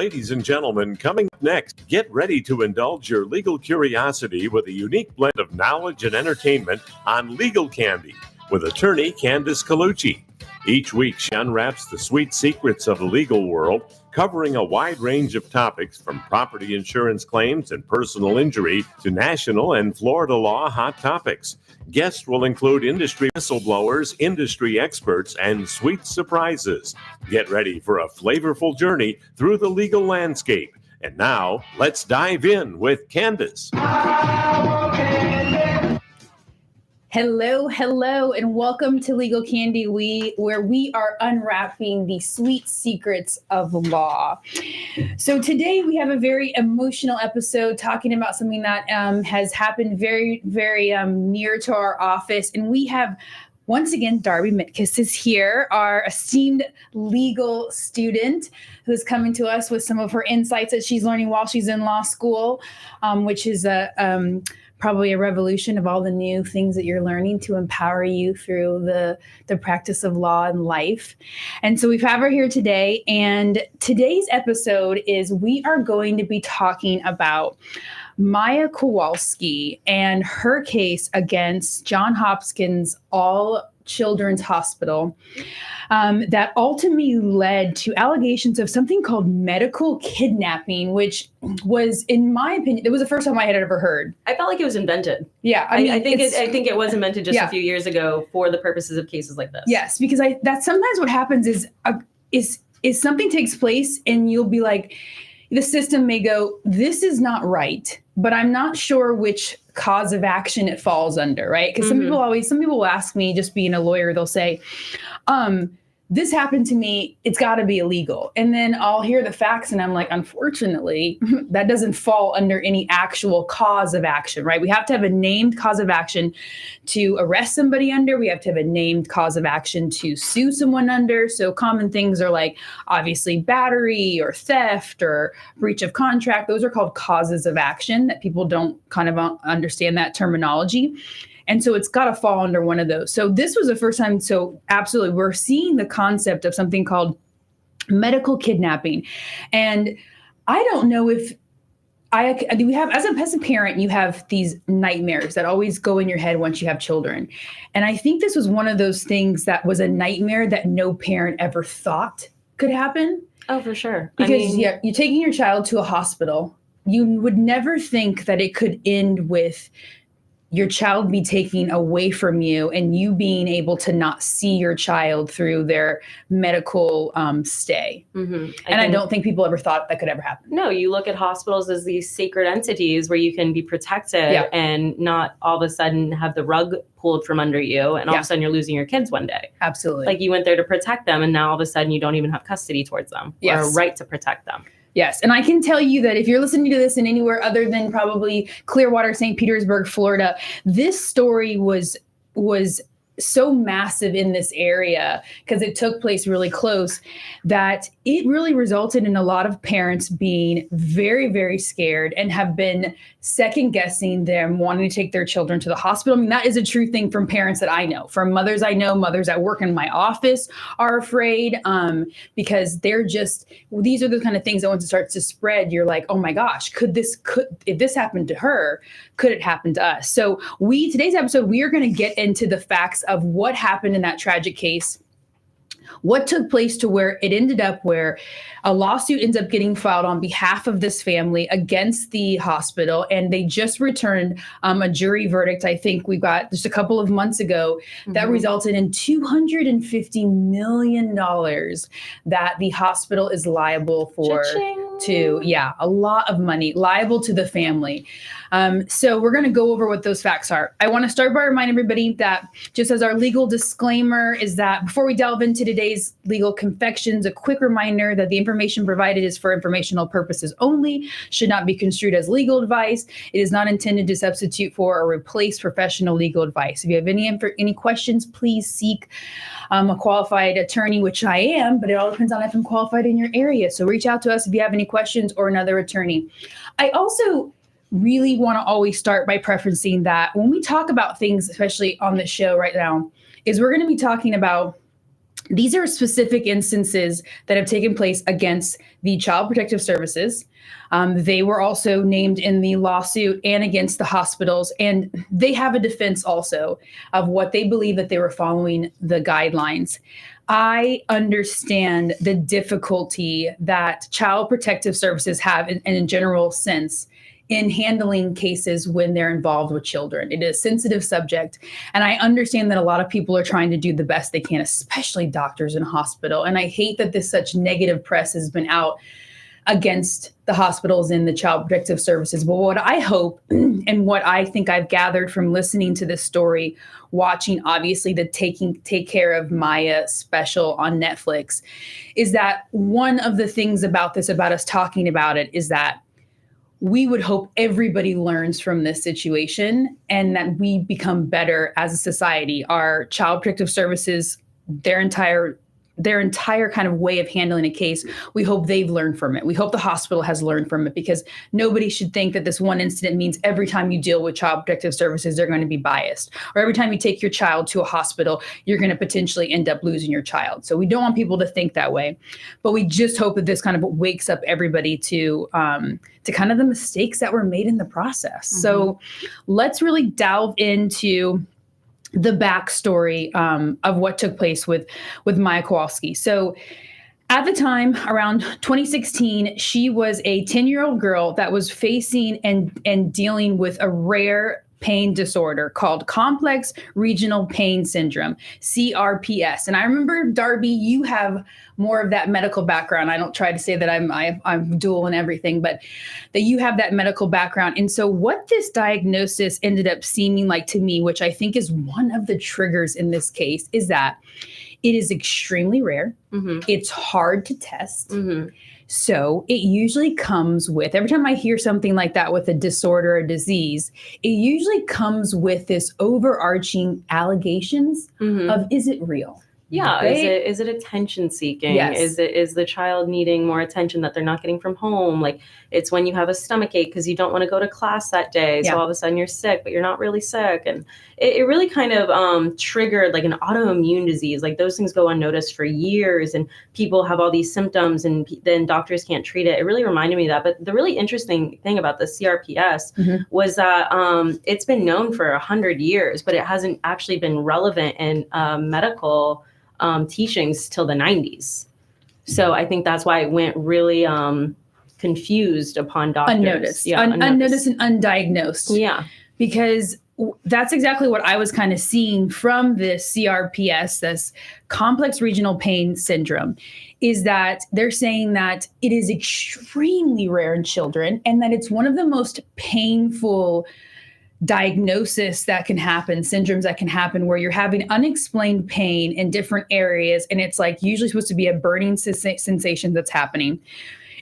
Ladies and gentlemen, coming up next, get ready to indulge your legal curiosity with a unique blend of knowledge and entertainment on Legal Candy with attorney Candace Colucci. Each week, she unwraps the sweet secrets of the legal world, covering a wide range of topics from property insurance claims and personal injury to national and Florida law hot topics. Guests will include industry whistleblowers, industry experts, and sweet surprises. Get ready for a flavorful journey through the legal landscape. And now, let's dive in with Candace. Hello, and welcome to Legal Candy, where we are unwrapping the sweet secrets of law. So today we have a very emotional episode talking about something that has happened very, very near to our office. And we have, once again, Darby Mitkus is here, our esteemed legal student who's coming to us with some of her insights that she's learning while she's in law school, which is probably a revolution of all the new things that you're learning to empower you through the practice of law and life. And so we have her here today. And today's episode is we are going to be talking about Maya Kowalski and her case against Johns Hopkins All Children's Hospital that ultimately led to allegations of something called medical kidnapping, which was, in my opinion, it was the first time I had ever heard. I felt like it was invented. Yeah, I think it was invented just a few years ago for the purposes of cases like this. Yes, because that's sometimes what happens is something takes place and you'll be like, the system may go, this is not right, but I'm not sure which cause of action it falls under, right? Because some people will ask me, just being a lawyer, they'll say, this happened to me, it's got to be illegal. And then I'll hear the facts and I'm like, unfortunately, that doesn't fall under any actual cause of action, right? We have to have a named cause of action to arrest somebody under. We have to have a named cause of action to sue someone under. So common things are like, obviously, battery or theft or breach of contract. Those are called causes of action that people don't kind of understand that terminology. And so it's got to fall under one of those. So this was the first time. So absolutely, we're seeing the concept of something called medical kidnapping. And I don't know if do we have, as a parent, you have these nightmares that always go in your head once you have children. And I think this was one of those things that was a nightmare that no parent ever thought could happen. Oh, for sure. Because you're taking your child to a hospital. You would never think that it could end with your child be taken away from you and you being able to not see your child through their medical stay. I don't think people ever thought that could ever happen. No, you look at hospitals as these sacred entities where you can be protected and not all of a sudden have the rug pulled from under you and all of a sudden you're losing your kids one day. Absolutely. Like you went there to protect them and now all of a sudden you don't even have custody towards them or a right to protect them. Yes. And I can tell you that if you're listening to this in anywhere other than probably Clearwater, St. Petersburg, Florida, this story was so massive in this area because it took place really close that it really resulted in a lot of parents being very, very scared and have been second guessing them wanting to take their children to the hospital. I mean, that is a true thing from parents that I know, from mothers I know, mothers that work in my office are afraid because these are the kind of things that once it starts to spread, you're like, oh my gosh, if this happened to her, could it happen to us? So today's episode, we are going to get into the facts of what happened in that tragic case, what took place to where it ended up where a lawsuit ends up getting filed on behalf of this family against the hospital. And they just returned a jury verdict. I think we got just a couple of months ago that resulted in $250 million that the hospital is liable for. A lot of money liable to the family. So we're going to go over what those facts are. I want to start by reminding everybody that just as our legal disclaimer is that before we delve into today's legal confections, a quick reminder that the information provided is for informational purposes only, should not be construed as legal advice. It is not intended to substitute for or replace professional legal advice. If you have any questions, please seek a qualified attorney, which I am, but it all depends on if I'm qualified in your area. So reach out to us if you have any questions or another attorney. I also really want to always start by preferencing that when we talk about things, especially on the show right now, is we're going to be talking about these are specific instances that have taken place against the Child Protective Services. They were also named in the lawsuit and against the hospitals. And they have a defense also of what they believe that they were following the guidelines. I understand the difficulty that Child Protective Services have in a general sense in handling cases when they're involved with children. It is a sensitive subject. And I understand that a lot of people are trying to do the best they can, especially doctors in hospital. And I hate that this such negative press has been out against the hospitals and the Child Protective Services. But what I hope and what I think I've gathered from listening to this story, watching obviously the Take Care of Maya special on Netflix, is that one of the things about this, about us talking about it, is that we would hope everybody learns from this situation and that we become better as a society. Our Child Protective Services, their entire kind of way of handling a case, we hope they've learned from it. We hope the hospital has learned from it, because nobody should think that this one incident means every time you deal with Child Protective Services, they're going to be biased. Or every time you take your child to a hospital, you're going to potentially end up losing your child. So we don't want people to think that way. But we just hope that this kind of wakes up everybody to kind of the mistakes that were made in the process. Mm-hmm. So let's really delve into the backstory of what took place with Maya Kowalski. So at the time, around 2016, she was a 10-year-old girl that was facing and dealing with a rare pain disorder called Complex Regional Pain Syndrome, CRPS. And I remember, Darby, you have more of that medical background. I don't try to say that I'm dual and everything, but that you have that medical background. And so what this diagnosis ended up seeming like to me, which I think is one of the triggers in this case, is that it is extremely rare. Mm-hmm. It's hard to test. Mm-hmm. So it usually comes with, every time I hear something like that with a disorder or disease, it usually comes with this overarching allegations of, is it real? Yeah. Right? Is it attention seeking? Yes. Is the child needing more attention that they're not getting from home? Like, it's when you have a stomach ache because you don't want to go to class that day. So all of a sudden you're sick, but you're not really sick. And it really kind of triggered like an autoimmune disease. Like, those things go unnoticed for years and people have all these symptoms and then doctors can't treat it. It really reminded me of that. But the really interesting thing about the CRPS was that it's been known for 100 years, but it hasn't actually been relevant in medical teachings till the 90s. So I think that's why it went really confused upon doctors. Unnoticed. Yeah, unnoticed and undiagnosed. Yeah. Because that's exactly what I was kind of seeing from this CRPS, this Complex Regional Pain Syndrome, is that they're saying that it is extremely rare in children and that it's one of the most painful diagnosis that can happen, syndromes that can happen, where you're having unexplained pain in different areas. And it's like usually supposed to be a burning sensation that's happening.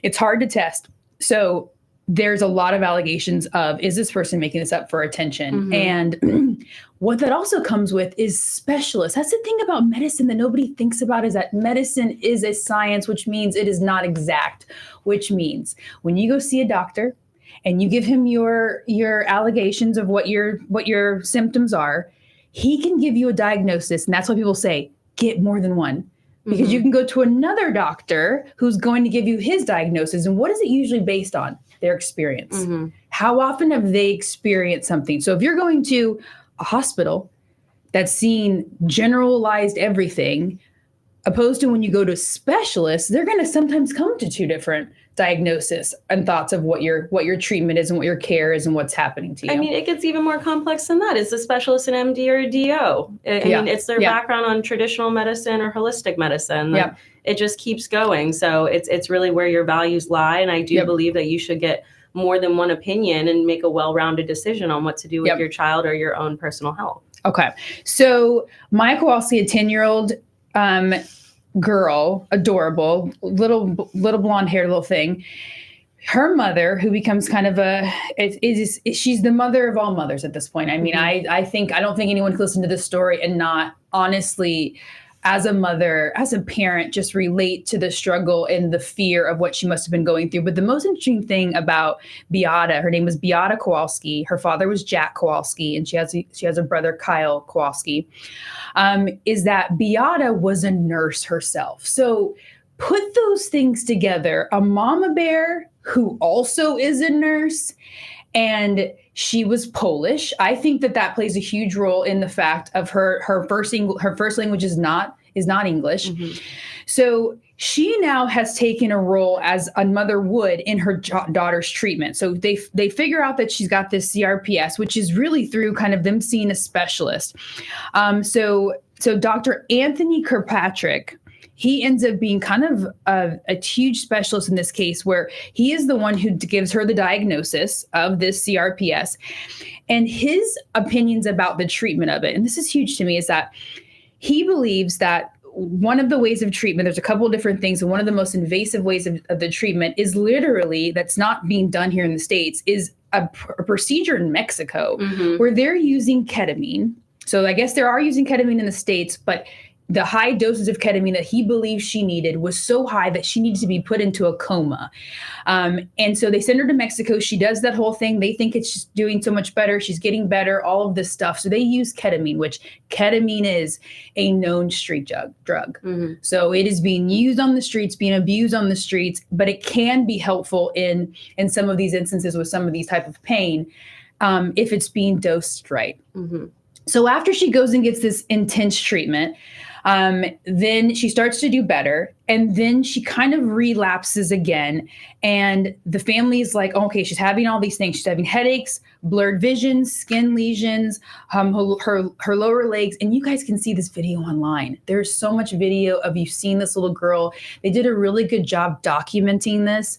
It's hard to test. So there's a lot of allegations of, is this person making this up for attention? And what that also comes with is specialists. That's the thing about medicine that nobody thinks about, is that medicine is a science, which means it is not exact, which means when you go see a doctor, and you give him your allegations of what your symptoms are, he can give you a diagnosis. And that's why people say, get more than one. Because you can go to another doctor who's going to give you his diagnosis. And what is it usually based on? Their experience. How often have they experienced something? So if you're going to a hospital that's seeing generalized everything, opposed to when you go to specialists, they're going to sometimes come to two different diagnosis and thoughts of what your treatment is and what your care is and what's happening to you. I mean, it gets even more complex than that. Is the specialist an MD or a DO? I mean, it's their background on traditional medicine or holistic medicine. Like, it just keeps going. So it's really where your values lie. And I do believe that you should get more than one opinion and make a well-rounded decision on what to do with your child or your own personal health. Okay. So Maya Kowalski, a 10-year-old girl, adorable, little blonde haired little thing. Her mother, who becomes kind of she's the mother of all mothers at this point. I mean, I don't think anyone can listen to this story and not honestly as a mother, as a parent, just relate to the struggle and the fear of what she must have been going through. But the most interesting thing about Beata, her name was Beata Kowalski. Her father was Jack Kowalski, and she has a brother, Kyle Kowalski, is that Beata was a nurse herself. So put those things together, a mama bear who also is a nurse, and she was Polish. I think that plays a huge role in the fact of her first language is not English. Mm-hmm. So she now has taken a role as a mother would in her daughter's treatment. So they figure out that she's got this CRPS, which is really through kind of them seeing a specialist. So Dr. Anthony Kirkpatrick, he ends up being kind of a huge specialist in this case, where he is the one who gives her the diagnosis of this CRPS. And his opinions about the treatment of it, and this is huge to me, is that he believes that one of the ways of treatment, there's a couple of different things, and one of the most invasive ways of the treatment is literally, that's not being done here in the States, is a procedure in Mexico, mm-hmm. where they're using ketamine. So I guess they are using ketamine in the States, but the high doses of ketamine that he believes she needed was so high that she needed to be put into a coma. And so they send her to Mexico. She does that whole thing. They think it's just doing so much better. She's getting better, all of this stuff. So they use ketamine, which ketamine is a known street drug. Mm-hmm. So it is being used on the streets, being abused on the streets, but it can be helpful in some of these instances with some of these type of pain if it's being dosed right. Mm-hmm. So after she goes and gets this intense treatment, then she starts to do better, and then she kind of relapses again. And the family is like, okay, she's having all these things. She's having headaches, blurred vision, skin lesions, her lower legs. And you guys can see this video online. There's so much video of you seeing this little girl. They did a really good job documenting this.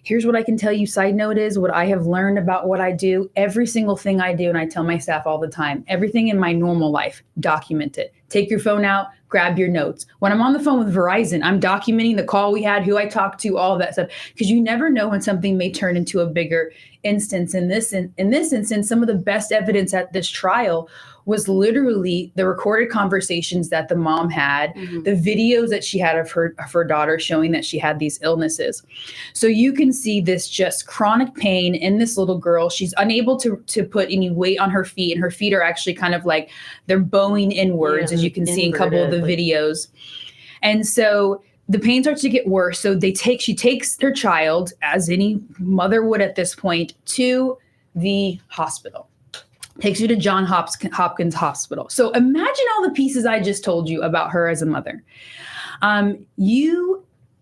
Here's what I can tell you. Side note is what I have learned about what I do. Every single thing I do, and I tell my staff all the time, everything in my normal life, document it. Take your phone out, grab your notes. When I'm on the phone with Verizon, I'm documenting the call we had, who I talked to, all of that stuff, because you never know when something may turn into a bigger instance. In this instance, some of the best evidence at this trial was literally the recorded conversations that the mom had, mm-hmm. the videos that she had of her daughter showing that she had these illnesses. So you can see this just chronic pain in this little girl. She's unable to put any weight on her feet, and her feet are actually kind of like they're bowing inwards, as you can see in a couple of the videos. And so the pain starts to get worse. So she takes her child, as any mother would at this point, to the hospital. Takes you to Johns Hopkins Hospital. So imagine all the pieces I just told you about her as a mother.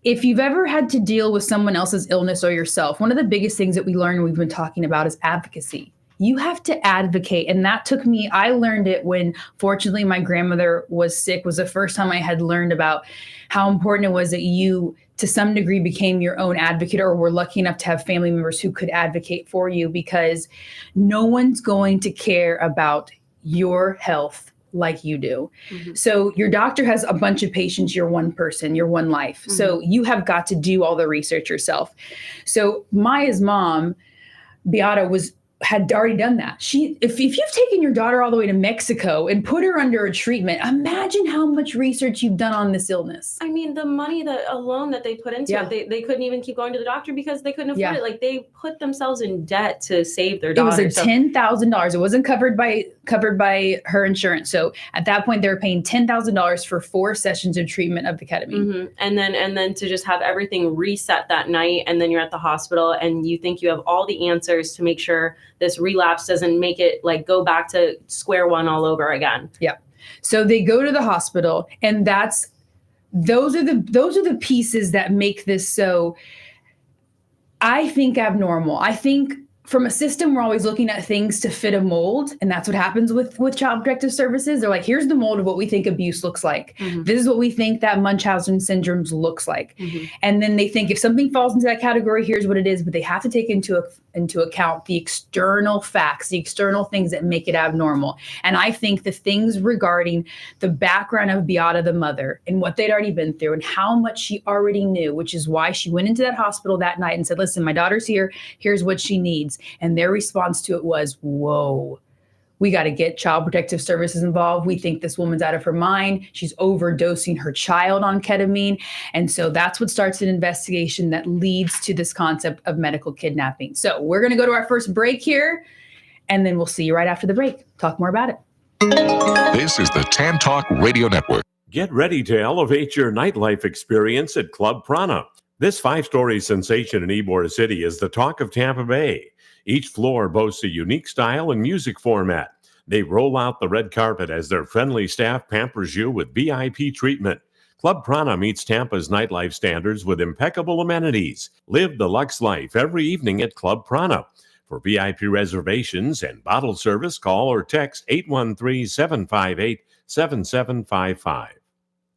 If you've ever had to deal with someone else's illness or yourself, one of the biggest things that we learn and we've been talking about is advocacy. You have to advocate. And that took me, I learned it when, fortunately, my grandmother was sick, was the first time I had learned about how important it was that you, to some degree, became your own advocate, or were lucky enough to have family members who could advocate for you, because no one's going to care about your health like you do. Mm-hmm. So your doctor has a bunch of patients, you're one person, you're one life. Mm-hmm. So you have got to do all the research yourself. So Maya's mom, Beata, had already done that. If you've taken your daughter all the way to Mexico and put her under a treatment, imagine how much research you've done on this illness. I mean, the money alone that they put into it, they couldn't even keep going to the doctor because they couldn't afford it. Like, they put themselves in debt to save their daughter. It was $10,000. It wasn't covered by her insurance. So at that point, they were paying $10,000 for 4 sessions of treatment of the ketamine. Mm-hmm. And then to just have everything reset that night, and then you're at the hospital and you think you have all the answers to make sure this relapse doesn't make it like go back to square one all over again. Yeah. So they go to the hospital, and those are the pieces that make this so, I think, abnormal. I think from a system, we're always looking at things to fit a mold. And that's what happens with Child Protective Services. They're like, here's the mold of what we think abuse looks like. Mm-hmm. This is what we think that Munchausen syndrome looks like. Mm-hmm. And then they think if something falls into that category, here's what it is. But they have to take into account the external facts, the external things that make it abnormal. And I think the things regarding the background of Beata, the mother, and what they'd already been through and how much she already knew, which is why she went into that hospital that night and said, listen, my daughter's here. Here's what she needs. And their response to it was, whoa, We got to get Child Protective Services involved. We think this woman's out of her mind. She's overdosing her child on ketamine. And so that's what starts an investigation that leads to this concept of medical kidnapping. So we're going to go to our first break here, and then we'll see you right after the break. Talk more about it. This is the TAN Talk Radio Network. Get ready to elevate your nightlife experience at Club Prana. This 5-story sensation in Ybor City is the talk of Tampa Bay. Each floor boasts a unique style and music format. They roll out the red carpet as their friendly staff pampers you with VIP treatment. Club Prana meets Tampa's nightlife standards with impeccable amenities. Live the luxe life every evening at Club Prana. For VIP reservations and bottle service, call or text 813-758-7755.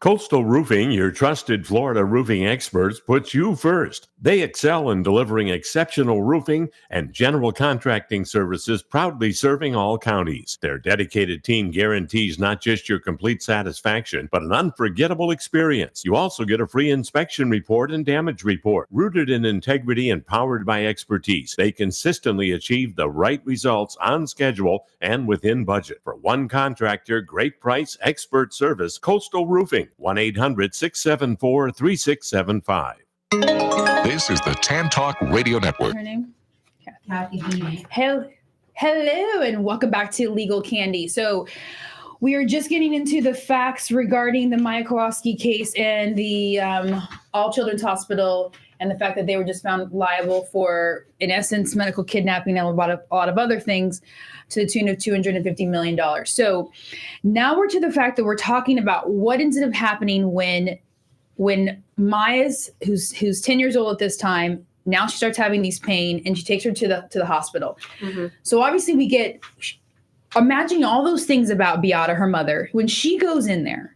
Coastal Roofing, your trusted Florida roofing experts, puts you first. They excel in delivering exceptional roofing and general contracting services, proudly serving all counties. Their dedicated team guarantees not just your complete satisfaction, but an unforgettable experience. You also get a free inspection report and damage report. Rooted in integrity and powered by expertise, they consistently achieve the right results on schedule and within budget. For one contractor, great price, expert service, Coastal Roofing. 1-800-674-3675. This is the TAN Talk Radio Network. Her name? Kathy. Hello, and welcome back to Legal Candy. So we are just getting into the facts regarding the Maya Kowalski case and the All Children's Hospital, and the fact that they were just found liable for, in essence, medical kidnapping and a lot of other things to the tune of $250 million. So now we're to the fact that we're talking about what ended up happening when Maya's, who's 10 years old at this time, now she starts having these pain, and she takes her to the hospital. Mm-hmm. So obviously we get, imagine all those things about Beata, her mother. When she goes in there,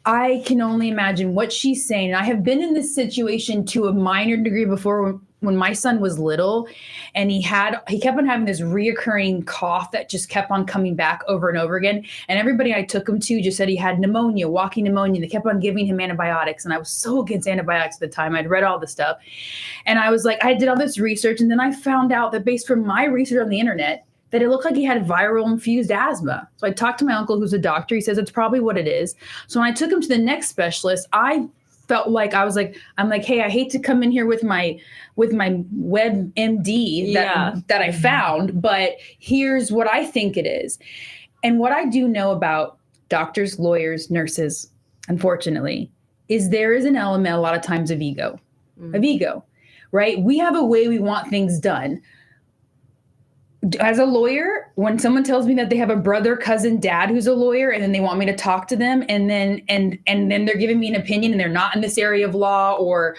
I can only imagine what she's saying. And I have been in this situation to a minor degree before when my son was little, and he kept on having this reoccurring cough that just kept on coming back over and over again. And everybody I took him to just said he had pneumonia, walking pneumonia. They kept on giving him antibiotics. And I was so against antibiotics at the time. I'd read all this stuff. And I was like, I did all this research. And then I found out that based from my research on the internet, that it looked like he had viral infused asthma. So I talked to my uncle, who's a doctor. He says it's probably what it is. So when I took him to the next specialist, I felt like I'm like, hey, I hate to come in here with my WebMD that I found, but here's what I think it is. And what I do know about doctors, lawyers, nurses, unfortunately, is there is an element a lot of times of ego, right? We have a way we want things done. As a lawyer, when someone tells me that they have a brother, cousin, dad who's a lawyer, and then they want me to talk to them, and then they're giving me an opinion, and they're not in this area of law, or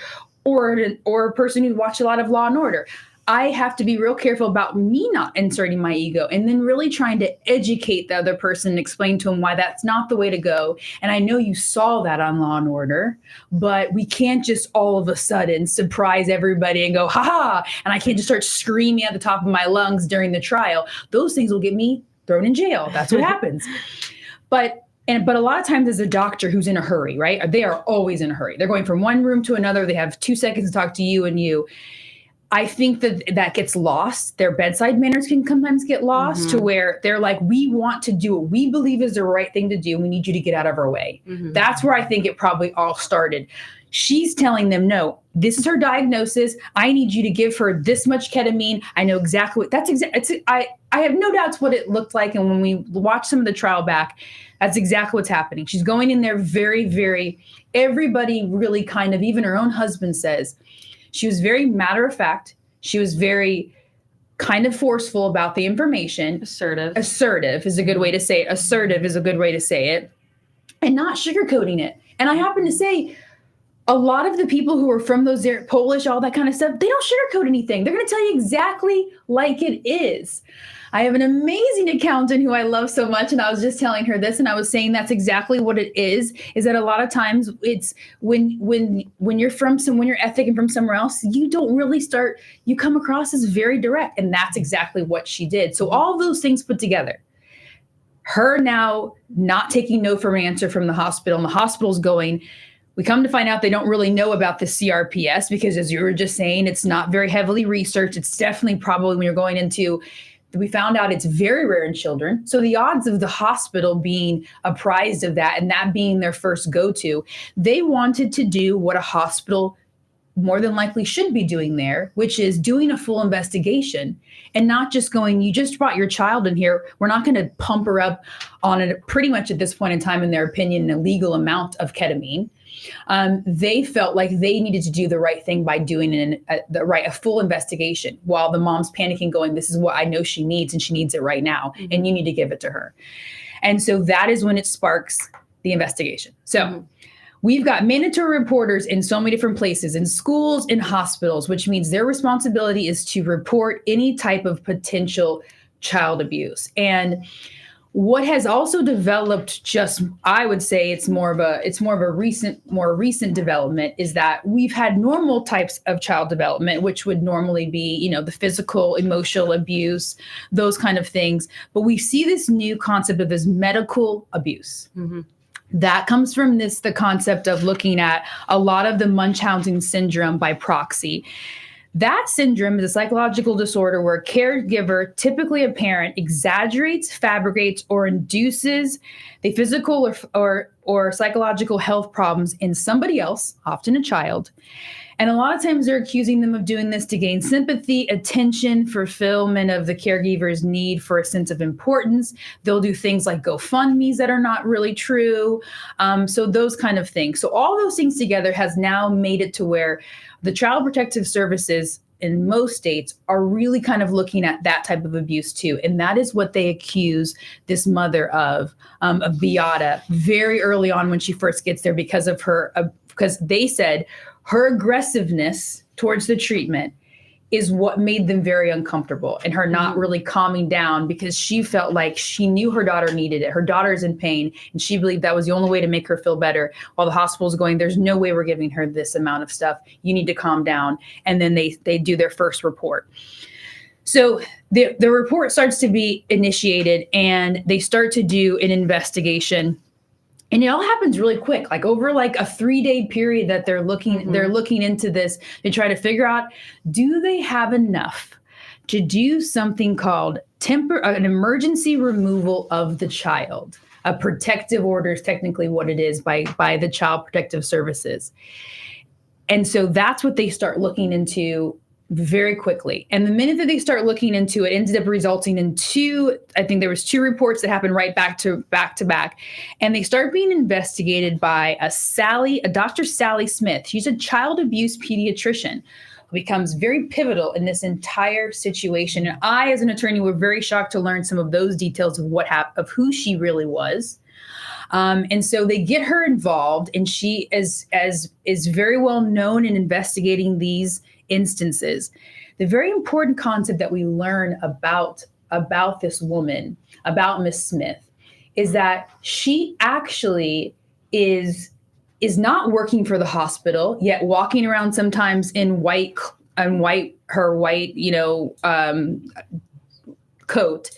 a person who watched a lot of Law and Order, I have to be real careful about me not inserting my ego, and then really trying to educate the other person and explain to them why that's not the way to go. And I know you saw that on Law and Order, but we can't just all of a sudden surprise everybody and go, ha ha, and I can't just start screaming at the top of my lungs during the trial. Those things will get me thrown in jail. That's what happens. But a lot of times as a doctor who's in a hurry, right? They are always in a hurry. They're going from one room to another. They have 2 seconds to talk to you and you. I think that gets lost. Their bedside manners can sometimes get lost to where they're like, we want to do what we believe is the right thing to do. We need you to get out of our way. Mm-hmm. That's where I think it probably all started. She's telling them, no, this is her diagnosis. I need you to give her this much ketamine. I know exactly what I have no doubts what it looked like. And when we watch some of the trial back, that's exactly what's happening. She's going in there very, very, everybody really kind of, even her own husband says, she was very matter of fact. She was very kind of forceful about the information. Assertive is a good way to say it. Assertive is a good way to say it. And not sugarcoating it. And I happen to say, a lot of the people who are from those Polish, all that kind of stuff, they don't sugarcoat anything. They're going to tell you exactly like it is. I have an amazing accountant who I love so much. And I was just telling her this, and I was saying that's exactly what it is that a lot of times it's when you're when you're ethnic and from somewhere else, you don't really you come across as very direct. And that's exactly what she did. So all those things put together, her now not taking no for an answer from the hospital, and the hospital's going, we come to find out they don't really know about the CRPS because, as you were just saying, it's not very heavily researched. It's definitely probably when you're going into We found out it's very rare in children. So the odds of the hospital being apprised of that and that being their first go-to, they wanted to do what a hospital more than likely should be doing there, which is doing a full investigation and not just going, you just brought your child in here. We're not going to pump her up on it pretty much at this point in time, in their opinion, an illegal amount of ketamine. They felt like they needed to do the right thing by doing a full investigation while the mom's panicking, going, this is what I know she needs and she needs it right now. Mm-hmm. And you need to give it to her. And so that is when it sparks the investigation. So we've got mandatory reporters in so many different places, in schools, in hospitals, which means their responsibility is to report any type of potential child abuse. And what has also developed, just I would say it's more of a more recent development, is that we've had normal types of child development, which would normally be, the physical, emotional abuse, those kind of things. But we see this new concept of this medical abuse. Mm-hmm. That comes from the concept of looking at a lot of the Munchausen syndrome by proxy. That syndrome is a psychological disorder where a caregiver, typically a parent, exaggerates, fabricates, or induces the physical or psychological health problems in somebody else, often a child. And a lot of times they're accusing them of doing this to gain sympathy, attention, fulfillment of the caregiver's need for a sense of importance. They'll do things like GoFundMes that are not really true. So those kind of things. So all those things together has now made it to where the Child Protective Services in most states are really kind of looking at that type of abuse too. And that is what they accuse this mother of Beata very early on when she first gets there, because of her, because they said her aggressiveness towards the treatment is what made them very uncomfortable, and her not really calming down, because she felt like she knew her daughter needed it. Her daughter's in pain, and she believed that was the only way to make her feel better, while the hospital's going, there's no way we're giving her this amount of stuff. You need to calm down. And then they do their first report. So the report starts to be initiated, and they start to do an investigation. And it all happens really quick, like over like a 3-day period that they're looking into this to try to figure out, do they have enough to do something called an emergency removal of the child? A protective order is technically what it is by the Child Protective Services. And so that's what they start looking into very quickly. And the minute that they start looking into it, ended up resulting in I think there was 2 reports that happened right back to back. And they start being investigated by a Dr. Sally Smith. She's a child abuse pediatrician who becomes very pivotal in this entire situation. And I, as an attorney, were very shocked to learn some of those details of who she really was. And so they get her involved, and she is very well known in investigating these instances. The very important concept that we learn about this woman, about Miss Smith, is that she actually is not working for the hospital, yet walking around sometimes in her white coat.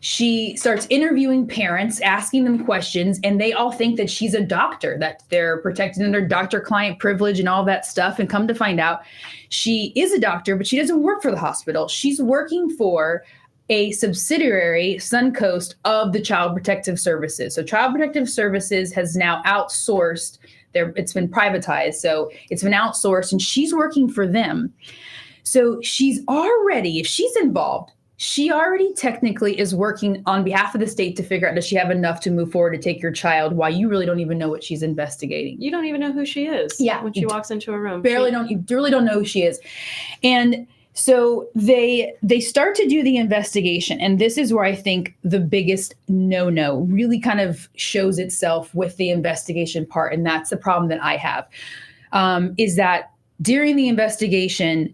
She starts interviewing parents, asking them questions, and they all think that she's a doctor, that they're protected under doctor-client privilege and all that stuff. And come to find out, she is a doctor, but she doesn't work for the hospital. She's working for a subsidiary, Suncoast, of the Child Protective Services. So Child Protective Services has now outsourced. It's been privatized, so it's been outsourced, and she's working for them. So she's already, if she's involved, she already technically is working on behalf of the state to figure out, does she have enough to move forward to take your child, while you really don't even know what she's investigating. You don't even know who she is. Yeah. When she walks into a room. You really don't know who she is. And so they start to do the investigation. And this is where I think the biggest no-no really kind of shows itself with the investigation part. And that's the problem that I have, is that during the investigation,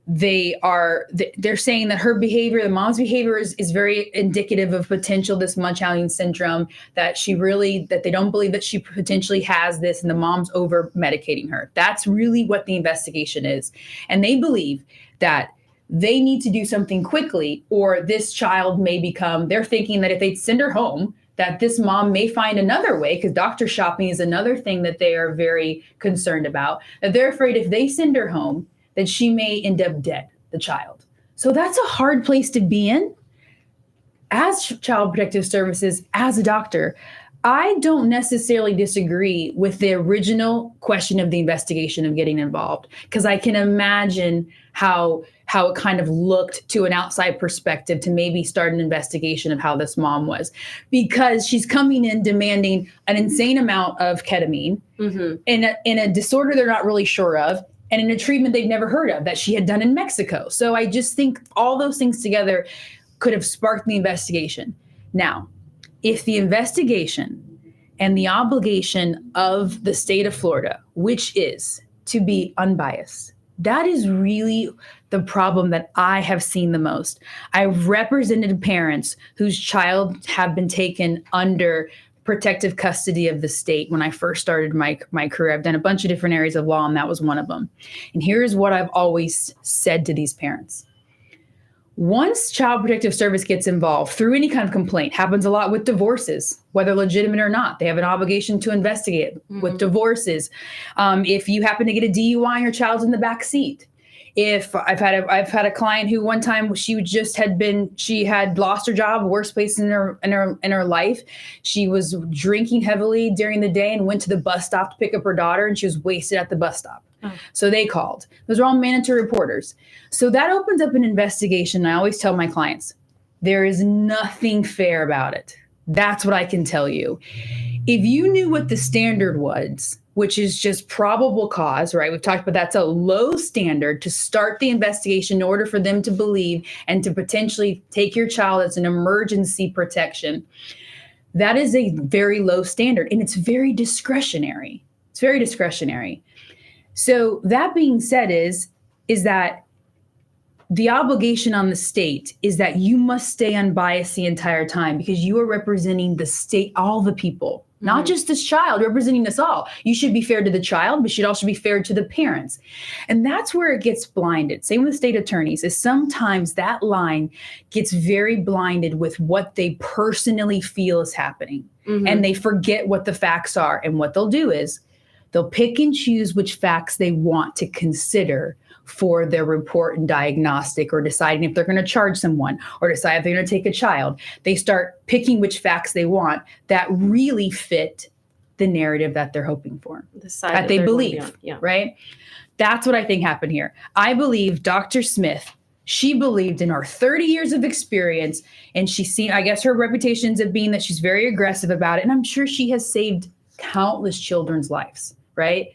they're saying that her behavior, the mom's behavior is very indicative of potential this Munchausen syndrome, that they don't believe that she potentially has this, and the mom's over medicating her. That's really what the investigation is. And they believe that they need to do something quickly, or this child may they're thinking that if they send her home, that this mom may find another way, because doctor shopping is another thing that they are very concerned about, that they're afraid if they send her home, that she may end up dead, the child. So that's a hard place to be in. as Child Protective Services, as a doctor, I don't necessarily disagree with the original question of the investigation of getting involved, because I can imagine how it kind of looked to an outside perspective to maybe start an investigation of how this mom was, because she's coming in demanding an insane amount of ketamine in a disorder they're not really sure of, and in a treatment they've never heard of that she had done in Mexico. So I just think all those things together could have sparked the investigation. Now, if the investigation and the obligation of the state of Florida, which is to be unbiased, that is really the problem that I have seen the most. I've represented parents whose child have been taken under protective custody of the state when I first started my career. I've done a bunch of different areas of law, and that was one of them. And here's what I've always said to these parents. Once Child Protective Service gets involved through any kind of complaint, happens a lot with divorces, whether legitimate or not. They have an obligation to investigate with divorces. If you happen to get a DUI and your child's in the back seat. If I've had a client who one time she had lost her job, worst place in her life. She was drinking heavily during the day and went to the bus stop to pick up her daughter, and she was wasted at the bus stop. So they called. Those are all mandatory reporters. So that opens up an investigation. I always tell my clients, there is nothing fair about it. That's what I can tell you. If you knew what the standard was, which is just probable cause, right? We've talked about that's a low standard to start the investigation in order for them to believe and to potentially take your child as an emergency protection. That is a very low standard, and it's very discretionary. It's very discretionary. So that being said is that the obligation on the state is that you must stay unbiased the entire time, because you are representing the state, all the people, not just this child, representing us all. You should be fair to the child, but you should also be fair to the parents. And that's where it gets blinded. Same with state attorneys, is sometimes that line gets very blinded with what they personally feel is happening. And they forget what the facts are. And what they'll do is they'll pick and choose which facts they want to consider for their report and diagnostic, or deciding if they're going to charge someone or decide if they're going to take a child. They start picking which facts they want that really fit the narrative that they're hoping for, that they believe, right? That's what I think happened here. I believe Dr. Smith, she believed in her 30 years of experience, and she's seen, I guess her reputations of being that she's very aggressive about it. And I'm sure she has saved countless children's lives, right?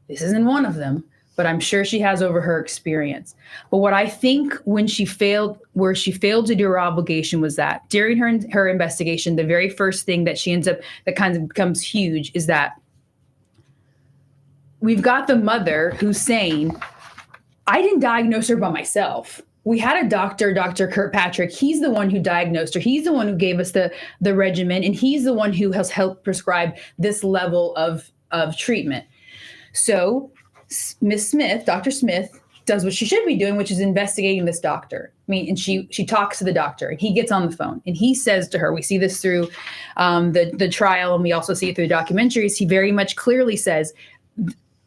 This isn't one of them, but I'm sure she has over her experience. But what I think where she failed to do her obligation was that during her investigation, the very first thing that she ends up, that kind of becomes huge, is that we've got the mother who's saying, I didn't diagnose her by myself. We had a doctor, Dr. Kirkpatrick. He's the one who diagnosed her. He's the one who gave us the regimen, and he's the one who has helped prescribe this level of treatment. So Miss Smith, Dr. Smith, does what she should be doing, which is investigating this doctor. I mean, and she talks to the doctor, and he gets on the phone, and he says to her, we see this through the trial, and we also see it through the documentaries. He very much clearly says,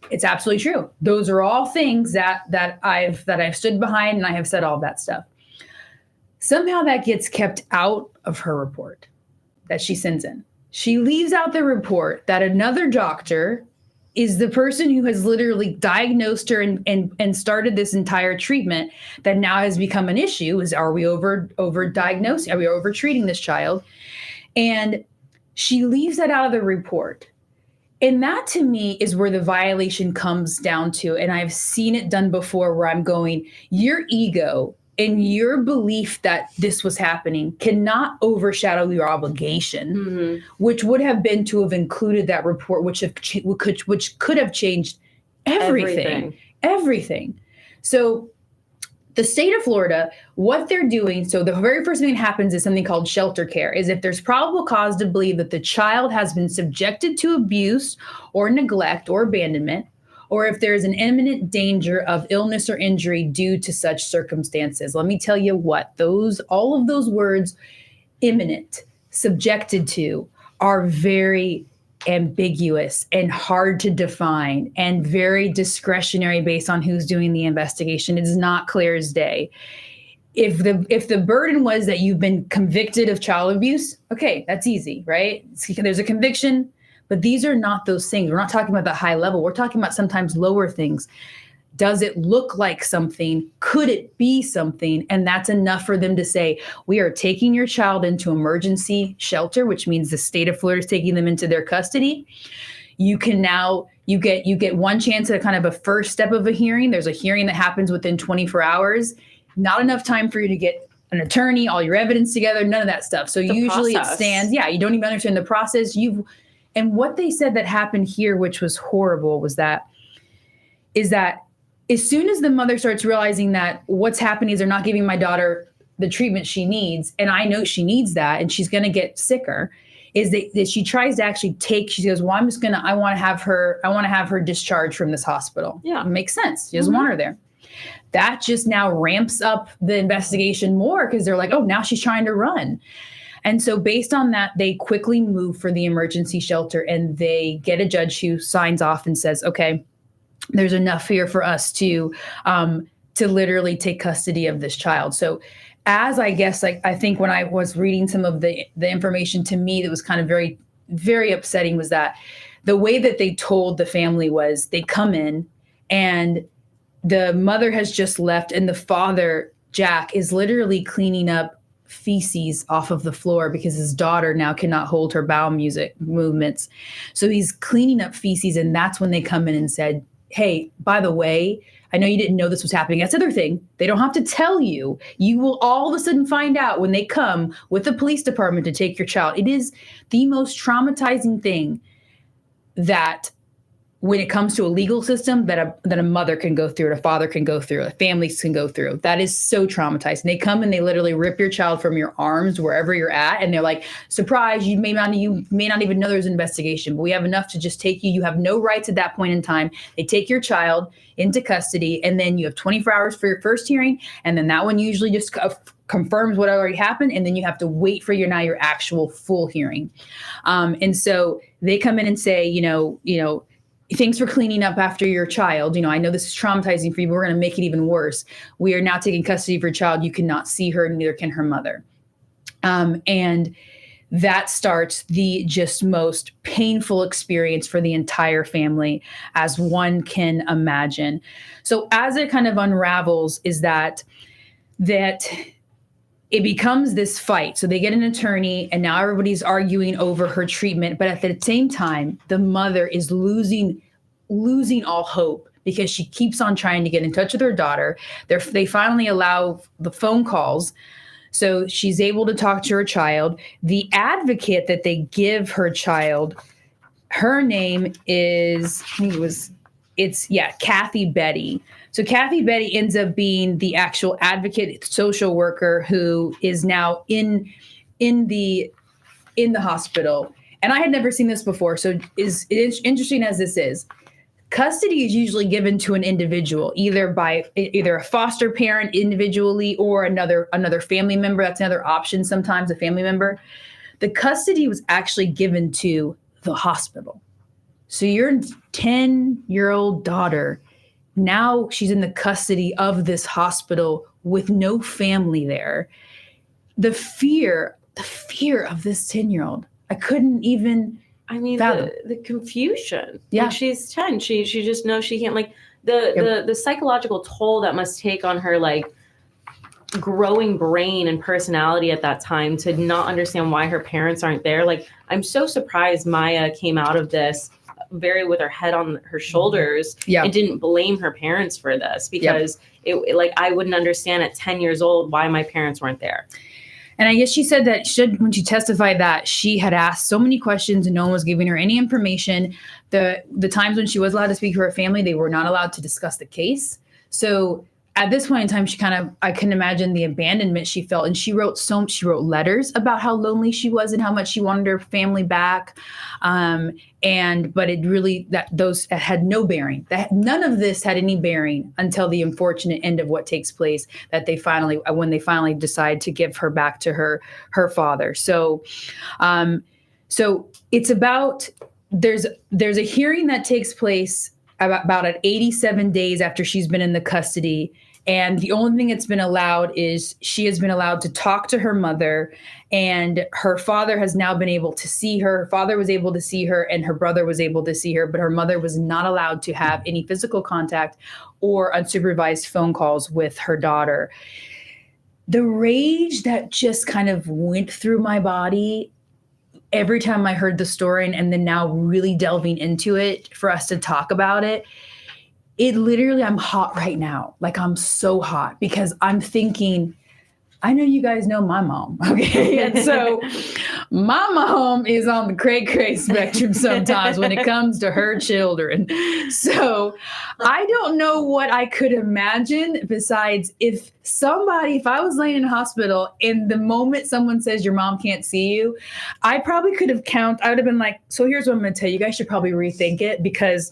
it's absolutely true. Those are all things that I've stood behind, and I have said all of that stuff. Somehow that gets kept out of her report that she sends in. She leaves out the report that another doctor is the person who has literally diagnosed her and started this entire treatment that now has become an issue. Are we over diagnosing? Are we over treating this child? And she leaves that out of the report. And that, to me, is where the violation comes down to. And I've seen it done before, where I'm going, your ego and your belief that this was happening cannot overshadow your obligation, which would have been to have included that report, which could have changed everything. So the state of Florida, what they're doing, so the very first thing that happens is something called shelter care, is if there's probable cause to believe that the child has been subjected to abuse or neglect or abandonment, or if there's an imminent danger of illness or injury due to such circumstances. Let me tell you what, all of those words, imminent, subjected to, are very ambiguous and hard to define and very discretionary based on who's doing the investigation. It is not clear as day. if the burden was that you've been convicted of child abuse, okay, that's easy, right? There's a conviction, but these are not those things. We're not talking about the high level. We're talking about sometimes lower things. Does it look like something? Could it be something? And that's enough for them to say, we are taking your child into emergency shelter, which means the state of Florida is taking them into their custody. You can now, you get one chance at a kind of a first step of a hearing. There's a hearing that happens within 24 hours. Not enough time for you to get an attorney, all your evidence together, none of that stuff. So usually it stands, you don't even understand the process. And what they said that happened here, which was horrible, is that as soon as the mother starts realizing that what's happening is they're not giving my daughter the treatment she needs, and I know she needs that, and she's going to get sicker, is that she tries to actually she goes, well, I want to have her discharged from this hospital. Yeah. It makes sense. She doesn't want her there. That just now ramps up the investigation more because they're like, oh, now she's trying to run. And so based on that, they quickly move for the emergency shelter, and they get a judge who signs off and says, okay, there's enough here for us to literally take custody of this child. So as I guess, I think when I was reading some of the information, to me that was kind of very, very upsetting was that the way that they told the family was they come in and the mother has just left and the father, Jack, is literally cleaning up feces off of the floor because his daughter now cannot hold her bowel movements. So he's cleaning up feces, and that's when they come in and said, hey, by the way, I know you didn't know this was happening. That's the other thing. They don't have to tell you. You will all of a sudden find out when they come with the police department to take your child. It is the most traumatizing thing that when it comes to a legal system that a mother can go through, a father can go through, a families can go through. That is so traumatizing. They come and they literally rip your child from your arms wherever you're at, and they're like, surprise, you may not even know there's an investigation, but we have enough to just take you. You have no rights at that point in time. They take your child into custody, and then you have 24 hours for your first hearing, and then that one usually just confirms what already happened, and then you have to wait for your actual full hearing. And so they come in and say, thanks for cleaning up after your child. I know this is traumatizing for you, but we're going to make it even worse. We are now taking custody of your child. You cannot see her, neither can her mother. And that starts the just most painful experience for the entire family, as one can imagine. So as it kind of unravels is that it becomes this fight. So they get an attorney, and now everybody's arguing over her treatment. But at the same time, the mother is losing all hope because she keeps on trying to get in touch with her daughter. They finally allow the phone calls. So she's able to talk to her child. The advocate that they give her child, her name is, Kathy Betty. So Kathy Betty ends up being the actual advocate social worker who is now in the hospital. And I had never seen this before. So it's interesting as this is. Custody is usually given to an individual, either a foster parent individually or another family member. That's another option sometimes, a family member. The custody was actually given to the hospital. So your 10-year-old daughter, now she's in the custody of this hospital with no family there. The fear of this 10-year-old, I couldn't even fathom. The confusion. Yeah. Like, she's 10. She just knows she can't, the psychological toll that must take on her, growing brain and personality at that time to not understand why her parents aren't there. I'm so surprised Maya came out of this very with her head on her shoulders and didn't blame her parents for this, because I wouldn't understand at 10 years old why my parents weren't there. And I guess she said that when she testified that she had asked so many questions and no one was giving her any information. The times when she was allowed to speak to her family, they were not allowed to discuss the case. So at this point in time, I can imagine the abandonment she felt. And she wrote letters about how lonely she was and how much she wanted her family back. But it really, those had no bearing. None of this had any bearing until the unfortunate end of what takes place, that when they finally decide to give her back to her father. So it's about, there's a hearing that takes place about at 87 days after she's been in the custody. And the only thing that's been allowed is she has been allowed to talk to her mother, and her father has now been able to see her. Her father was able to see her, and her brother was able to see her, but her mother was not allowed to have any physical contact or unsupervised phone calls with her daughter. The rage that just kind of went through my body every time I heard the story, and then now really delving into it for us to talk about it, it literally, I'm hot right now. Like, I'm so hot because I'm thinking, I know you guys know my mom, okay? And so my mom is on the cray-cray spectrum sometimes when it comes to her children. So I don't know what I could imagine besides if I was laying in a hospital and the moment someone says your mom can't see you, I probably could have I would have been like, so here's what I'm going to tell you. You guys should probably rethink it because,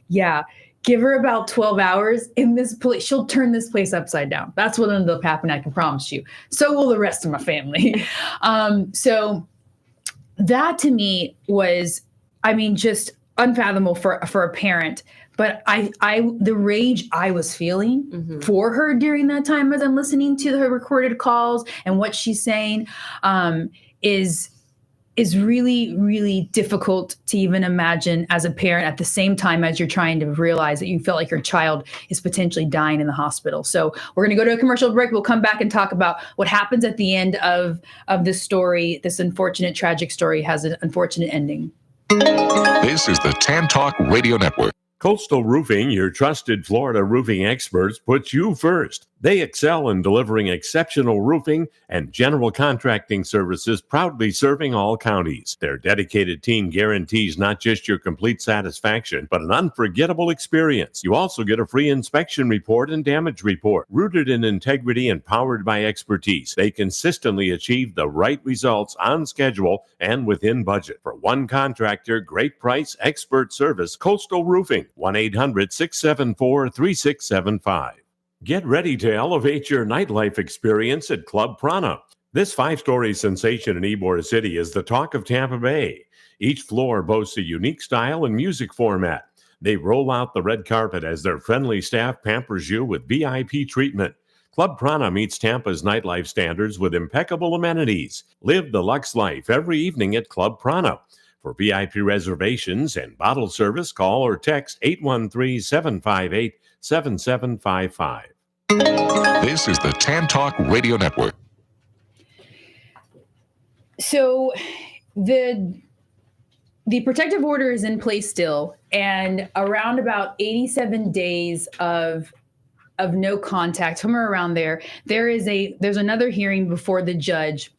yeah, give her about 12 hours in this place. She'll turn this place upside down. That's what ended up happening. I can promise you. So will the rest of my family. So that to me was, just unfathomable for a parent. But the rage I was feeling for her during that time as I'm listening to her recorded calls and what she's saying is really, really difficult to even imagine as a parent at the same time as you're trying to realize that you felt like your child is potentially dying in the hospital. So we're going to go to a commercial break. We'll come back and talk about what happens at the end of this story. This unfortunate, tragic story has an unfortunate ending. This is the Tan Talk Radio Network. Coastal Roofing, your trusted Florida roofing experts, puts you first. They excel in delivering exceptional roofing and general contracting services, proudly serving all counties. Their dedicated team guarantees not just your complete satisfaction, but an unforgettable experience. You also get a free inspection report and damage report. Rooted in integrity and powered by expertise, they consistently achieve the right results on schedule and within budget. For one contractor, great price, expert service, Coastal Roofing, 1-800-674-3675. Get ready to elevate your nightlife experience at Club Prana. This 5-story sensation in Ybor City is the talk of Tampa Bay. Each floor boasts a unique style and music format. They roll out the red carpet as their friendly staff pampers you with VIP treatment. Club Prana meets Tampa's nightlife standards with impeccable amenities. Live the luxe life every evening at Club Prana. For VIP reservations and bottle service, call or text 813-758-7755. This is the Tan Talk Radio Network. So the protective order is in place still, and around about 87 days of no contact, somewhere around there's another hearing before the judge.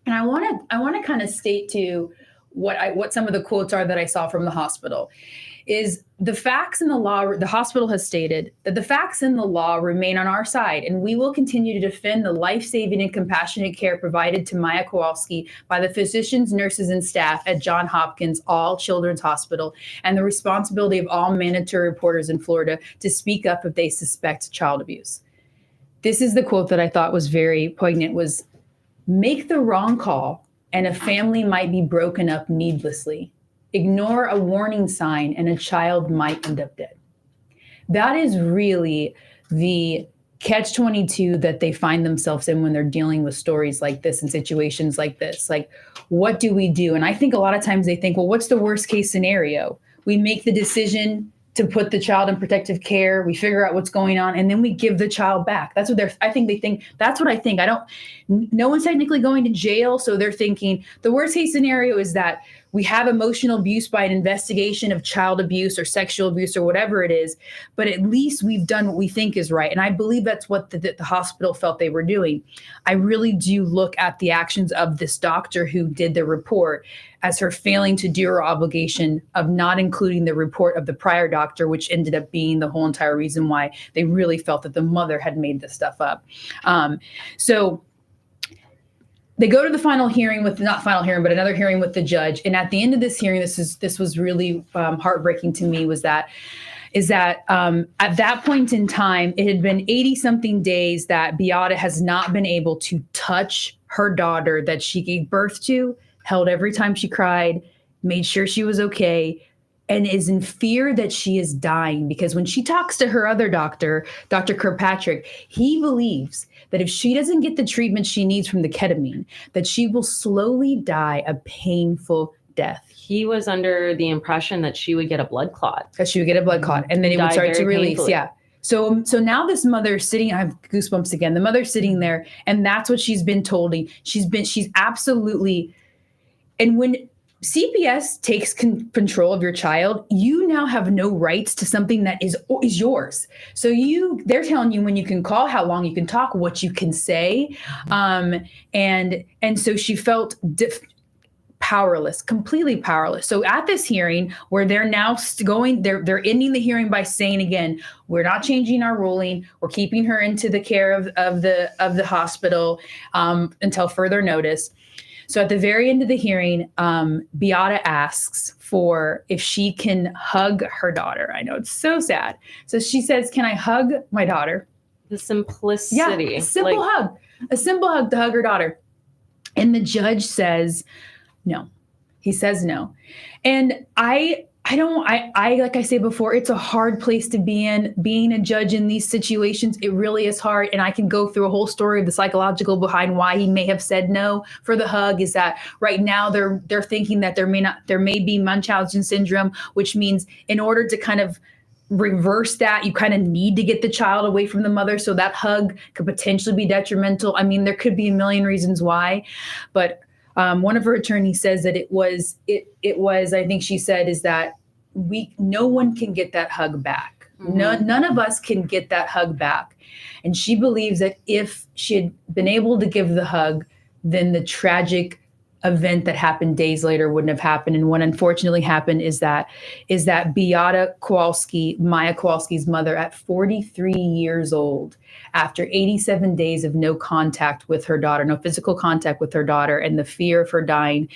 And I want to kind of state to what some of the quotes are that I saw from the hospital is the facts in the law. The hospital has stated that the facts in the law remain on our side, and we will continue to defend the life-saving and compassionate care provided to Maya Kowalski by the physicians, nurses, and staff at Johns Hopkins All Children's Hospital, and the responsibility of all mandatory reporters in Florida to speak up if they suspect child abuse. This is the quote that I thought was very poignant, was make the wrong call and a family might be broken up needlessly. Ignore a warning sign and a child might end up dead. That is really the catch-22 that they find themselves in when they're dealing with stories like this and situations like this. Like, what do we do? And I think a lot of times they think, well, what's the worst case scenario? We make the decision to put the child in protective care. We figure out what's going on, and then we give the child back. That's what they think. That's what I think. No one's technically going to jail. So they're thinking the worst case scenario is that we have emotional abuse by an investigation of child abuse or sexual abuse or whatever it is, but at least we've done what we think is right. And I believe that's what the hospital felt they were doing. I really do look at the actions of this doctor who did the report as her failing to do her obligation of not including the report of the prior doctor, which ended up being the whole entire reason why they really felt that the mother had made this stuff up. So they go to the final hearing but another hearing with the judge. And at the end of this hearing, this was really heartbreaking to me, is that at that point in time, it had been 80-something days that Beata has not been able to touch her daughter that she gave birth to, held every time she cried, made sure she was okay, and is in fear that she is dying, because when she talks to her other doctor, Dr. Kirkpatrick, he believes that if she doesn't get the treatment she needs from the ketamine, that she will slowly die a painful death. He was under the impression that she would get a blood clot. That she would get a blood clot, and then it would start to release. Painfully. Yeah. So now this mother's sitting, I have goosebumps again. The mother's sitting there, and that's what she's been told. She's absolutely, and when CPS takes control of your child, you now have no rights to something that is yours. So they're telling you when you can call, how long you can talk, what you can say. And so she felt powerless, completely powerless. So at this hearing, where they're now they're ending the hearing by saying again, we're not changing our ruling. We're keeping her into the care of the hospital until further notice. So at the very end of the hearing, Beata asks for if she can hug her daughter. I know, it's so sad. So she says, "Can I hug my daughter?" The simplicity. Yeah, a simple hug to hug her daughter. And the judge says no. He says no. And like I say before, it's a hard place to be in. Being a judge in these situations, it really is hard. And I can go through a whole story of the psychological behind why he may have said no for the hug. Is that right now they're thinking that there may be Munchausen syndrome, which means in order to kind of reverse that, you kind of need to get the child away from the mother. So that hug could potentially be detrimental. I mean, there could be a million reasons why, but one of her attorneys says that it was, I think she said, is that no one can get that hug back. Mm-hmm. None of us can get that hug back. And she believes that if she had been able to give the hug, then the tragic event that happened days later wouldn't have happened. And what unfortunately happened is that Beata Kowalski, Maya Kowalski's mother, at 43 years old, after 87 days of no contact with her daughter, no physical contact with her daughter, and the fear of her dying,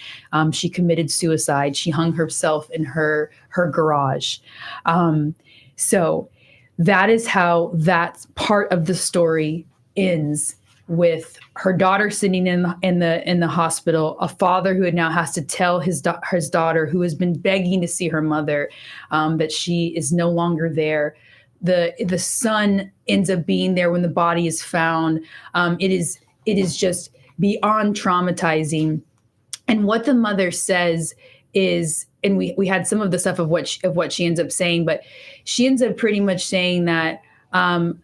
she committed suicide. She hung herself in her garage. So that is how that part of the story ends, with her daughter sitting in the hospital, a father who now has to tell his daughter, who has been begging to see her mother, that she is no longer there. The son ends up being there when the body is found. It is just beyond traumatizing. And what the mother says is, and we had some of the stuff of what she ends up saying, but she ends up pretty much saying that the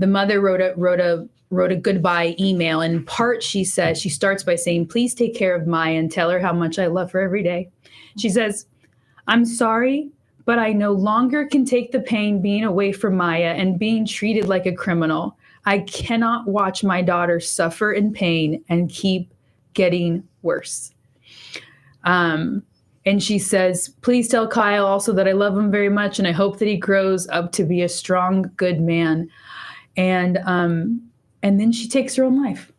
mother wrote a goodbye email. And in part, she says, she starts by saying, "Please take care of Maya and tell her how much I love her every day." She says, "I'm sorry, but I no longer can take the pain being away from Maya and being treated like a criminal. I cannot watch my daughter suffer in pain and keep getting worse." And she says, "Please tell Kyle also that I love him very much and I hope that he grows up to be a strong, good man." And then she takes her own life.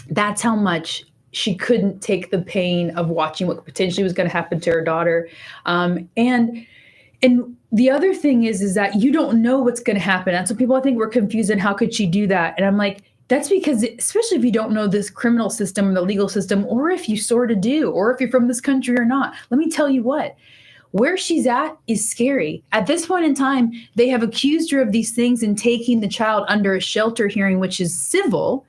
That's how much she couldn't take the pain of watching what potentially was going to happen to her daughter. And the other thing is that you don't know what's going to happen. And so people, I think, were confused on how could she do that. And I'm like, that's because, especially if you don't know this criminal system or the legal system, or if you sort of do, or if you're from this country or not, let me tell you what. Where she's at is scary. At this point in time, they have accused her of these things and taking the child under a shelter hearing, which is civil,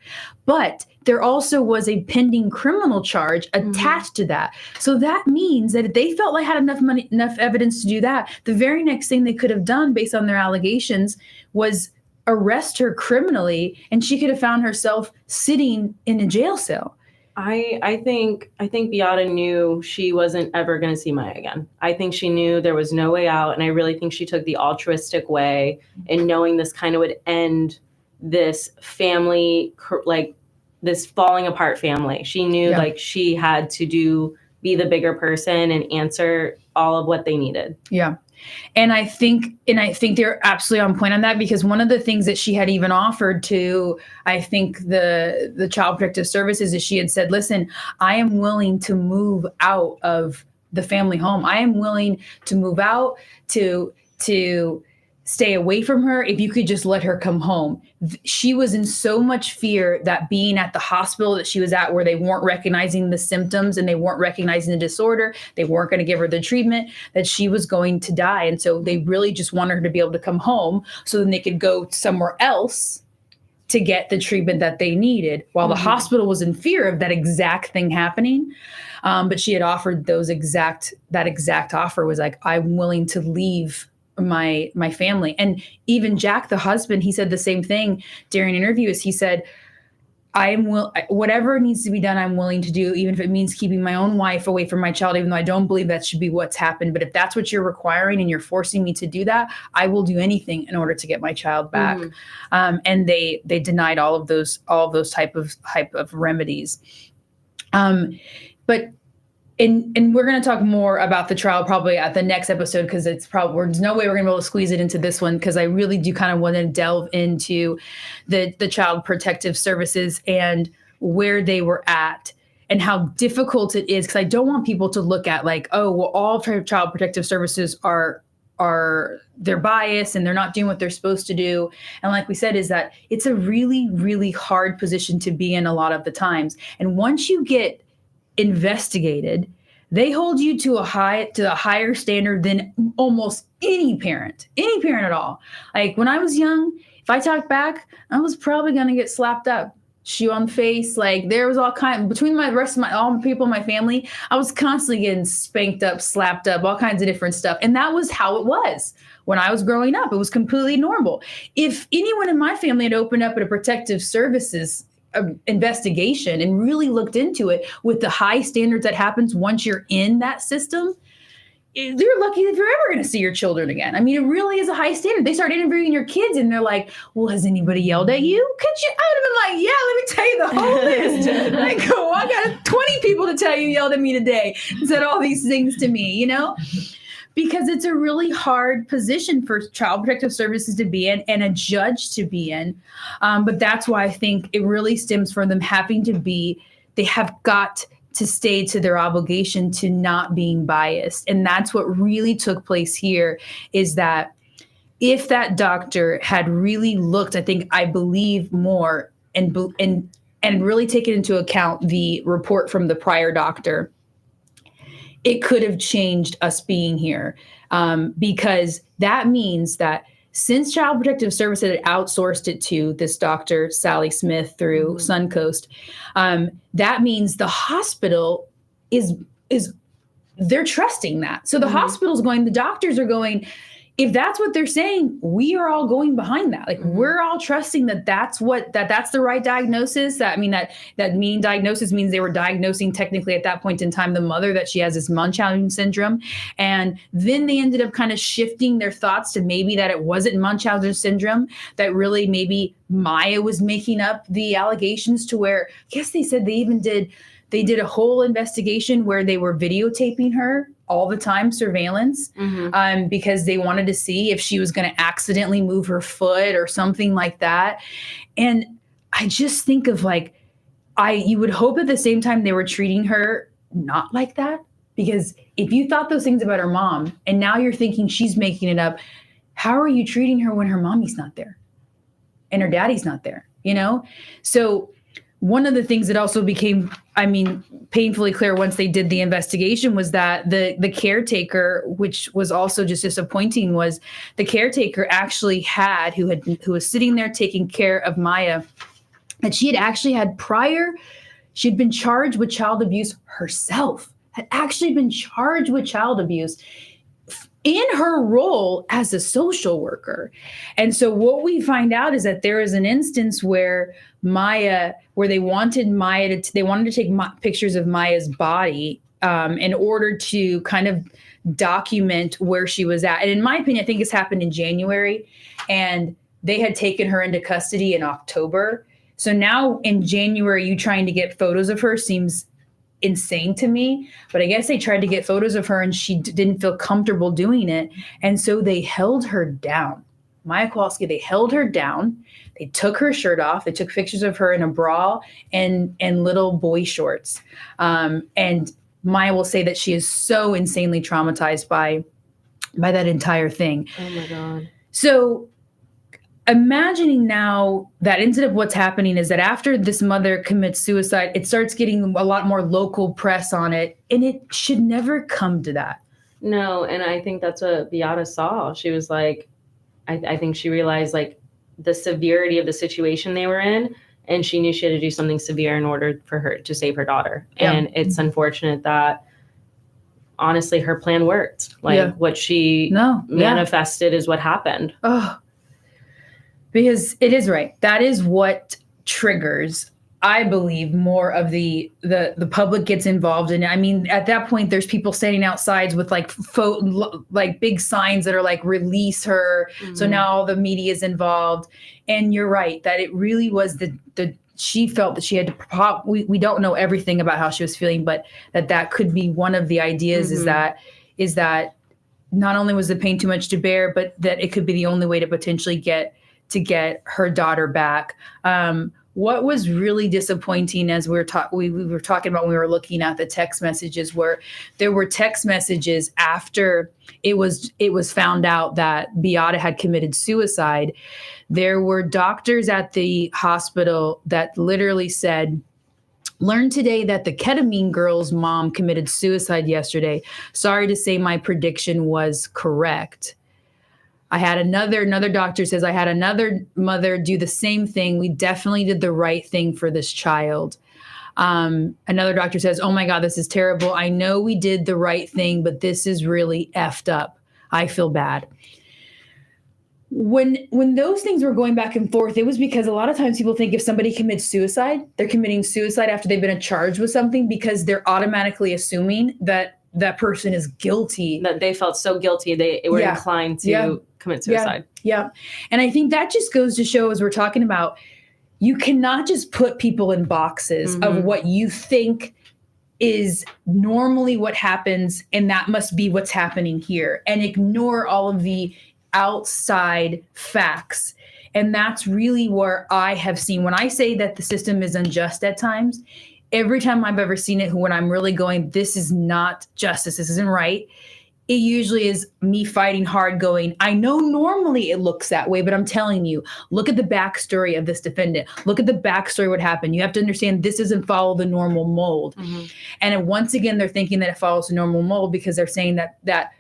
but there also was a pending criminal charge attached to that. So that means that if they felt like had enough evidence to do that, the very next thing they could have done based on their allegations was arrest her criminally, and she could have found herself sitting in a jail cell. I think Beata knew she wasn't ever going to see Maya again. I think she knew there was no way out, and I really think she took the altruistic way in knowing this kind of would end this family, like this falling apart family. She knew like she had to be the bigger person and answer all of what they needed. Yeah. And I think they're absolutely on point on that, because one of the things that she had even offered to, I think, the Child Protective Services is she had said, "Listen, I am willing to move out of the family home. I am willing to move out to stay away from her, if you could just let her come home. She was in so much fear that being at the hospital that she was at, where they weren't recognizing the symptoms and they weren't recognizing the disorder, they weren't going to give her the treatment, that she was going to die. And so they really just wanted her to be able to come home so then they could go somewhere else to get the treatment that they needed, while the hospital was in fear of that exact thing happening. But she had offered that exact offer, was like, I'm willing to leave my family. And even Jack, the husband, he said the same thing during interviews. He said, whatever needs to be done, I'm willing to do, even if it means keeping my own wife away from my child, even though I don't believe that should be what's happened. But if that's what you're requiring and you're forcing me to do that, I will do anything in order to get my child back. And they denied all of those type of remedies. But And we're going to talk more about the trial probably at the next episode, because there's no way we're going to be able to squeeze it into this one, because I really do kind of want to delve into the Child Protective Services and where they were at and how difficult it is. Because I don't want people to look at like, oh, well, all Child Protective Services are they're biased and they're not doing what they're supposed to do. And like we said, is that it's a really, really hard position to be in a lot of the times. And once you get investigated, they hold you to a higher standard than almost any parent at all. Like when I was young, if I talked back, I was probably going to get slapped up, shoe on the face. Like there was between the rest of all the people in my family, I was constantly getting spanked up, slapped up, all kinds of different stuff. And that was how it was when I was growing up. It was completely normal. If anyone in my family had opened up at a protective services investigation and really looked into it with the high standards that happens once you're in that system, they're lucky if you're ever going to see your children again. I mean, it really is a high standard. They start interviewing your kids and they're like, well, has anybody yelled at you? I would have been like, yeah, let me tell you the whole list. Like, oh, I got 20 people to tell you yelled at me today and said all these things to me, because it's a really hard position for Child Protective Services to be in and a judge to be in. But that's why I think it really stems from them they have got to stay to their obligation to not being biased. And that's what really took place here, is that if that doctor had really looked, I believe more and really taken into account the report from the prior doctor, it could have changed us being here, because that means that since Child Protective Services had outsourced it to this doctor, Sally Smith, through Suncoast, that means the hospital is they're trusting that. So the hospital's going, the doctors are going, if that's what they're saying, we are all going behind that. Like we're all trusting that's the right diagnosis. That mean diagnosis means they were diagnosing technically at that point in time the mother, that she has this Munchausen syndrome. And then they ended up kind of shifting their thoughts to maybe that it wasn't Munchausen syndrome, that really maybe Maya was making up the allegations, to where I guess they said they did a whole investigation where they were videotaping her all the time, surveillance, because they wanted to see if she was going to accidentally move her foot or something like that. And I just think of you would hope at the same time they were treating her not like that, because if you thought those things about her mom and now you're thinking she's making it up, how are you treating her when her mommy's not there and her daddy's not there, So one of the things that also became, painfully clear once they did the investigation, was that the caretaker, which was also just disappointing, was the caretaker actually who was sitting there taking care of Maya, and she had been charged with child abuse herself, had actually been charged with child abuse in her role as a social worker. And so what we find out is that there is an instance where they wanted to take pictures of Maya's body in order to kind of document where she was at. And in my opinion, I think this happened in January, and they had taken her into custody in October. So now in January, you trying to get photos of her seems insane to me, but I guess they tried to get photos of her and she didn't feel comfortable doing it. And so they held her down. Maya Kowalski, they held her down. They took her shirt off. They took pictures of her in a bra and little boy shorts. And Maya will say that she is so insanely traumatized by that entire thing. Oh my God. So imagining now that instead of what's happening is that after this mother commits suicide, it starts getting a lot more local press on it, and it should never come to that. No, and I think that's what Beata saw. She was like, I think she realized like the severity of the situation they were in, and she knew she had to do something severe in order for her to save her daughter. Yeah. And it's unfortunate that honestly her plan worked. Like what she manifested is what happened. Oh, because it is right. That is what triggers, I believe, more of the public gets involved in it. I mean, at that point, there's people standing outside with like big signs that are like, release her. Mm-hmm. So now all the media is involved. And you're right, that it really was she felt that she had to we don't know everything about how she was feeling, but that could be one of the ideas. Mm-hmm. is that not only was the pain too much to bear, but that it could be the only way to potentially get her daughter back. What was really disappointing, as we were talking about when we were looking at the text messages, where there were text messages after it was found out that Beata had committed suicide. There were doctors at the hospital that literally said, "Learned today that the ketamine girl's mom committed suicide yesterday. Sorry to say my prediction was correct." I had another doctor says, "I had another mother do the same thing. We definitely did the right thing for this child." Another doctor says, "Oh my God, this is terrible. I know we did the right thing, but this is really effed up. I feel bad." When those things were going back and forth, it was because a lot of times people think if somebody commits suicide, they're committing suicide after they've been charged with something, because they're automatically assuming that person is guilty. That they felt so guilty, they were inclined to commit suicide. Yeah. And I think that just goes to show, as we're talking about, you cannot just put people in boxes of what you think is normally what happens, and that must be what's happening here, and ignore all of the outside facts. And that's really where I have seen, when I say that the system is unjust at times, every time I've ever seen it, when I'm really going, this is not justice, this isn't right, it usually is me fighting hard going, I know normally it looks that way, but I'm telling you, look at the backstory of this defendant. Look at the backstory of what happened. You have to understand this doesn't follow the normal mold. Mm-hmm. And once again, they're thinking that it follows the normal mold because they're saying that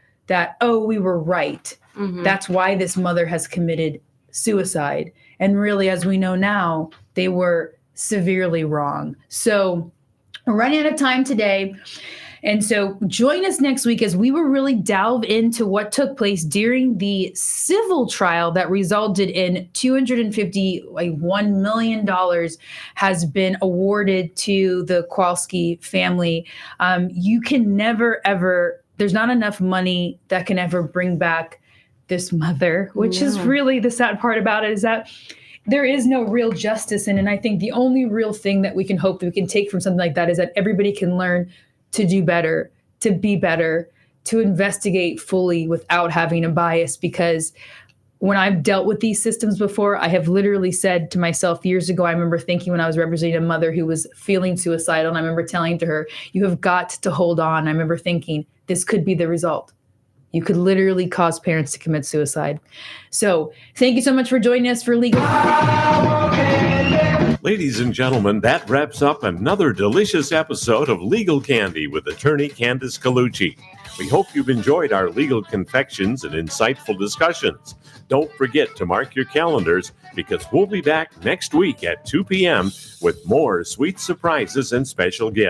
oh, we were right. Mm-hmm. That's why this mother has committed suicide. And really, as we know now, they were severely wrong. So we're running out of time today. And so join us next week as we will really delve into what took place during the civil trial that resulted in $251 million has been awarded to the Kowalski family. You can never, ever, there's not enough money that can ever bring back this mother, which is really the sad part about it, is that there is no real justice in it. And I think the only real thing that we can hope that we can take from something like that is that everybody can learn to do better, to be better, to investigate fully without having a bias. Because when I've dealt with these systems before, I have literally said to myself years ago, I remember thinking when I was representing a mother who was feeling suicidal, and I remember telling to her, you have got to hold on. I remember thinking, this could be the result. You could literally cause parents to commit suicide. So thank you so much for joining us for Legal. Ladies and gentlemen, that wraps up another delicious episode of Legal Candy with attorney Candace Colucci. We hope you've enjoyed our legal confections and insightful discussions. Don't forget to mark your calendars, because we'll be back next week at 2 p.m. with more sweet surprises and special guests.